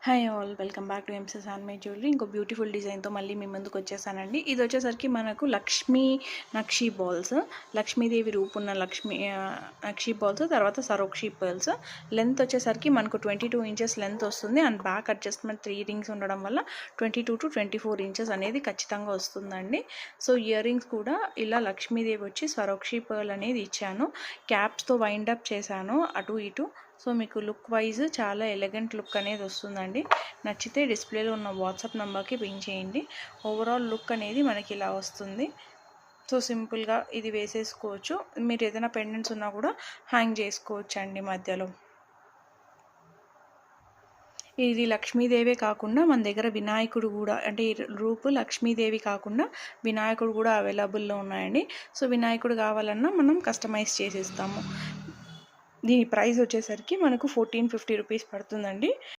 Hi all, welcome back to ఎంసెస్ handmade jewellery. ఇంకో beautiful డిజైన్తో మళ్ళీ మీ ముందుకు వచ్చేసానండి. ఇది వచ్చేసరికి మనకు లక్ష్మీ నక్షీ బాల్స్, లక్ష్మీదేవి రూపున్న నక్షీ బాల్స్, తర్వాత సరోక్షి పర్ల్స్. లెంత్ వచ్చేసరికి మనకు 22 ఇంచెస్ లెంత్ వస్తుంది. అండ్ బ్యాక్ అడ్జస్ట్మెంట్ 3 రింగ్స్ ఉండడం వల్ల 22 to 24 ఇంచెస్ అనేది ఖచ్చితంగా వస్తుందండి. సో ఇయర్ రింగ్స్ కూడా ఇలా లక్ష్మీదేవి వచ్చి స్వరోక్షి పర్ల్ అనేది ఇచ్చాను. క్యాప్స్తో వైండ్ అప్ చేశాను అటు ఇటు. సో మీకు లుక్ వైజ్ చాలా ఎలిగెంట్ లుక్ అనేది వస్తుందండి. నచ్చితే డిస్ప్లేలో ఉన్న వాట్సాప్ నెంబర్కి పింగ్ చేయండి. ఓవరాల్ లుక్ అనేది మనకి ఇలా వస్తుంది. సో సింపుల్గా ఇది వేసేసుకోవచ్చు. మీరు ఏదైనా పెండెంట్స్ ఉన్నా కూడా హ్యాంగ్ చేసుకోవచ్చు అండి మధ్యలో. ఇది లక్ష్మీదేవే కాకుండా మన దగ్గర వినాయకుడు కూడా, అంటే రూపు లక్ష్మీదేవి కాకుండా వినాయకుడు కూడా అవైలబుల్లో ఉన్నాయండి. సో వినాయకుడు కావాలన్నా మనం కస్టమైజ్ చేసిస్తాము. దీని ప్రైస్ వచ్చేసరికి మనకు 1450 రూపీస్ పడుతుందండి.